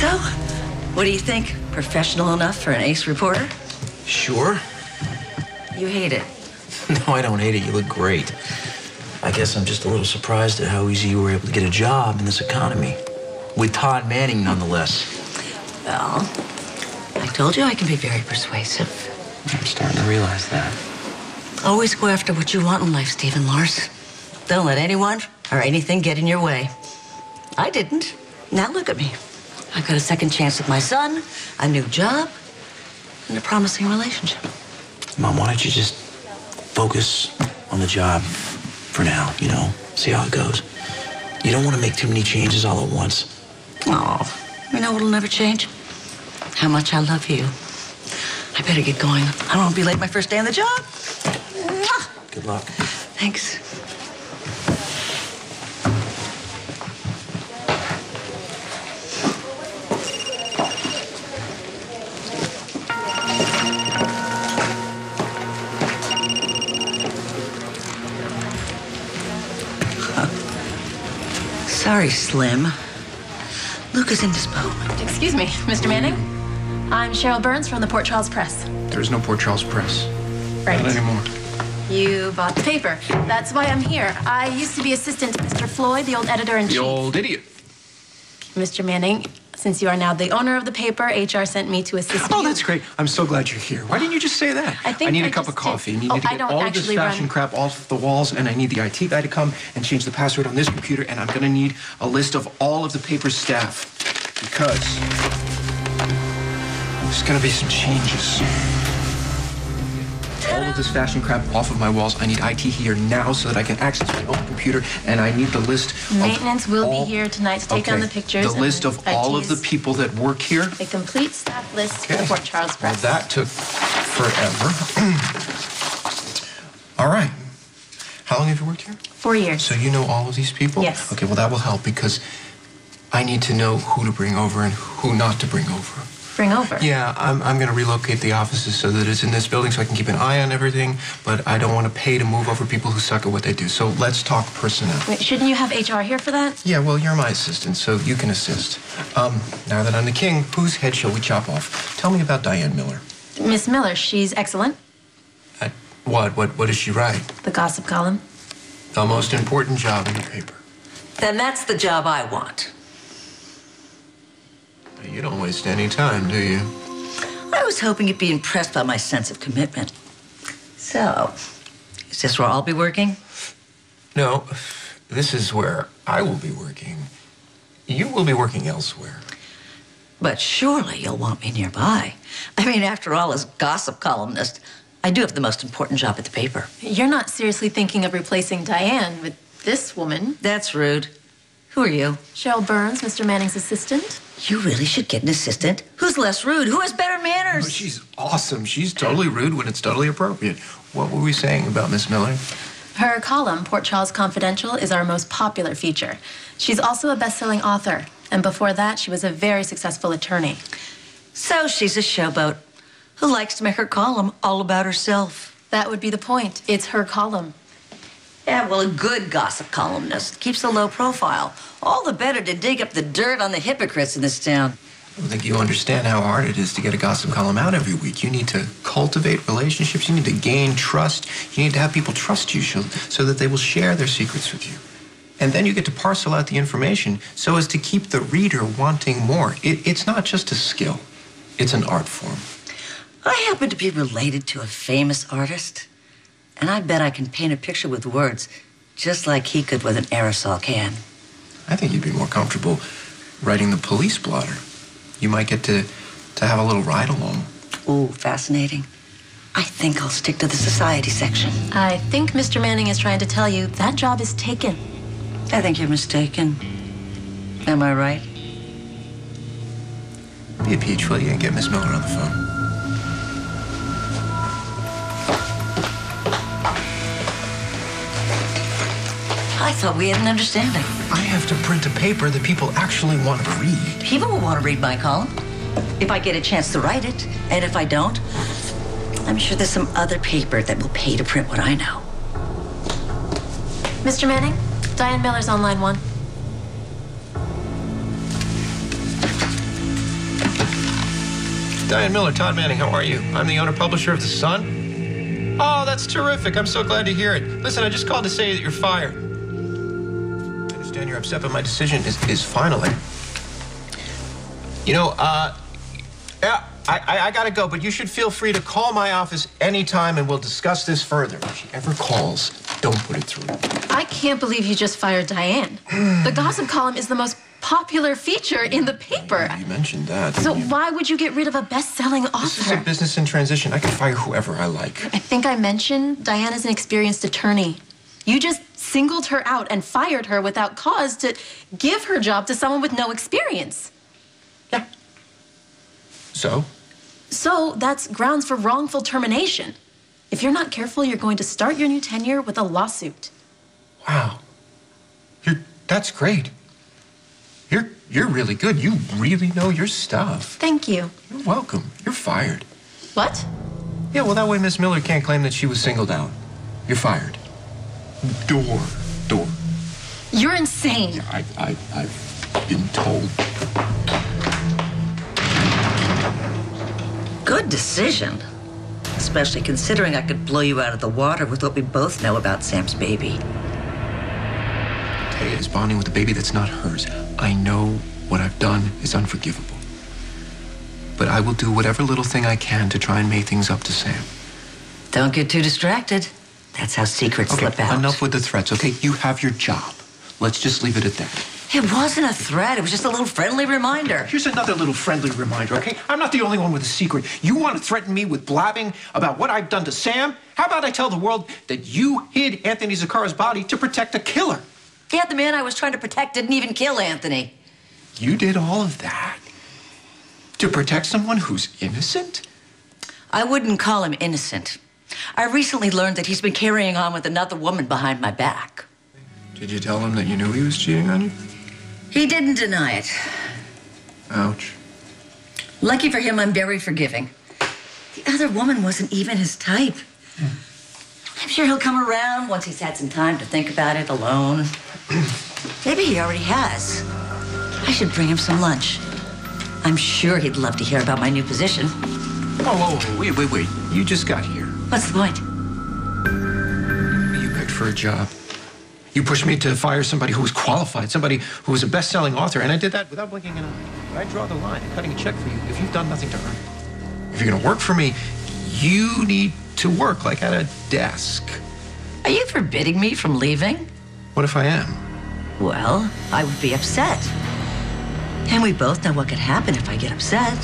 So, what do you think? Professional enough for an ace reporter? Sure. You hate it. No, I don't hate it. You look great. I guess I'm just a little surprised at how easy you were able to get a job in this economy. With Todd Manning, nonetheless. Well, I told you I can be very persuasive. I'm starting to realize that. Always go after what you want in life, Stephen Lars. Don't let anyone or anything get in your way. I didn't. Now look at me. I've got a second chance with my son, a new job, and a promising relationship. Mom, why don't you just focus on the job for now, you know? See how it goes. You don't want to make too many changes all at once. Oh, you know what'll never change? How much I love you. I better get going. I don't want to be late my first day on the job. Good luck. Thanks. Sorry, Slim. Luke is indisposed. Excuse me, Mr. Manning. I'm Cheryl Burns from the Port Charles Press. There's no Port Charles Press. Right. Not anymore. You bought the paper. That's why I'm here. I used to be assistant to Mr. Floyd, the old editor-in-chief. The old idiot. Mr. Manning, since you are now the owner of the paper, HR sent me to assist you. Oh, that's great. I'm so glad you're here. Why didn't you just say that? I need a cup of coffee. You need to get all of this fashion crap off the walls, and I need the IT guy to come and change the password on this computer, and I'm gonna need a list of all of the paper's staff, because there's gonna be some changes. All of this fashion crap off of my walls. I need IT here now so that I can access my own computer, and I need the list of Maintenance will be here tonight to take down the pictures. The list of all of the people that work here. A complete staff list for the Port Charles Press. Well, that took forever. All right. How long have you worked here? 4 years. So you know all of these people? Yes. Okay, well, that will help because I need to know who to bring over and who not to bring over. Bring over? Yeah, I'm going to relocate the offices so that it's in this building so I can keep an eye on everything, but I don't want to pay to move over people who suck at what they do. So let's talk personnel. Wait, shouldn't you have HR here for that? Yeah, well, you're my assistant, so you can assist. Now that I'm the king, whose head shall we chop off? Tell me about Diane Miller. Miss Miller, she's excellent. What does she write? The gossip column. The most important job in the paper. Then that's the job I want. You don't waste any time, do you? I was hoping you'd be impressed by my sense of commitment. So, is this where I'll be working? No, this is where I will be working. You will be working elsewhere. But surely you'll want me nearby. I mean, after all, as gossip columnist, I do have the most important job at the paper. You're not seriously thinking of replacing Diane with this woman? That's rude. Who are you? Cheryl Burns, Mr. Manning's assistant. You really should get an assistant. Who's less rude? Who has better manners? Oh, she's awesome. She's totally rude when it's totally appropriate. What were we saying about Miss Miller? Her column, Port Charles Confidential, is our most popular feature. She's also a best-selling author. And before that, she was a very successful attorney. So she's a showboat who likes to make her column all about herself. That would be the point. It's her column. Yeah, well, a good gossip columnist keeps a low profile. All the better to dig up the dirt on the hypocrites in this town. I don't think you understand how hard it is to get a gossip column out every week. You need to cultivate relationships. You need to gain trust. You need to have people trust you so that they will share their secrets with you. And then you get to parcel out the information so as to keep the reader wanting more. It's not just a skill. It's an art form. I happen to be related to a famous artist, and I bet I can paint a picture with words just like he could with an aerosol can. I think you'd be more comfortable writing the police blotter. You might get to have a little ride-along. Ooh, fascinating. I think I'll stick to the society section. I think Mr. Manning is trying to tell you that job is taken. I think you're mistaken. Am I right? Be a peach, will you, and get Miss Miller on the phone. I thought we had an understanding. I have to print a paper that people actually want to read. People will want to read my column if I get a chance to write it. And if I don't, I'm sure there's some other paper that will pay to print what I know. Mr. Manning, Diane Miller's on line 1. Diane Miller, Todd Manning, how are you? I'm the owner-publisher of The Sun. Oh, that's terrific. I'm so glad to hear it. Listen, I just called to say that you're fired. I understand you're upset, but my decision is final. You know, yeah, I gotta go, but you should feel free to call my office anytime and we'll discuss this further. If she ever calls, don't put it through. I can't believe you just fired Diane. The gossip column is the most popular feature in the paper. You mentioned that. So why would you get rid of a best-selling author? This is a business in transition. I can fire whoever I like. I think I mentioned Diane is an experienced attorney. You just singled her out and fired her without cause to give her job to someone with no experience. Yeah. So? So that's grounds for wrongful termination. If you're not careful, you're going to start your new tenure with a lawsuit. Wow. That's great. You're really good. You really know your stuff. Thank you. You're welcome. You're fired. What? Yeah, well, that way Miss Miller can't claim that she was singled out. You're fired. Door. You're insane. I've been told. Good decision. Especially considering I could blow you out of the water with what we both know about Sam's baby. Taya is bonding with a baby that's not hers. I know what I've done is unforgivable. But I will do whatever little thing I can to try and make things up to Sam. Don't get too distracted. That's how secrets slip out. Enough with the threats, okay? You have your job. Let's just leave it at that. It wasn't a threat. It was just a little friendly reminder. Here's another little friendly reminder, okay? I'm not the only one with a secret. You want to threaten me with blabbing about what I've done to Sam? How about I tell the world that you hid Anthony Zaccaro's body to protect a killer? Yeah, the man I was trying to protect didn't even kill Anthony. You did all of that to protect someone who's innocent? I wouldn't call him innocent. I recently learned that he's been carrying on with another woman behind my back. Did you tell him that you knew he was cheating on you? He didn't deny it. Ouch. Lucky for him, I'm very forgiving. The other woman wasn't even his type. I'm sure he'll come around once he's had some time to think about it alone. Maybe he already has. I should bring him some lunch. I'm sure he'd love to hear about my new position. Oh, wait. You just got here. What's the point? You begged for a job. You pushed me to fire somebody who was qualified, somebody who was a best-selling author, and I did that without blinking an eye. But I draw the line in cutting a check for you if you've done nothing to earn it. If you're going to work for me, you need to work, like at a desk. Are you forbidding me from leaving? What if I am? Well, I would be upset. And we both know what could happen if I get upset.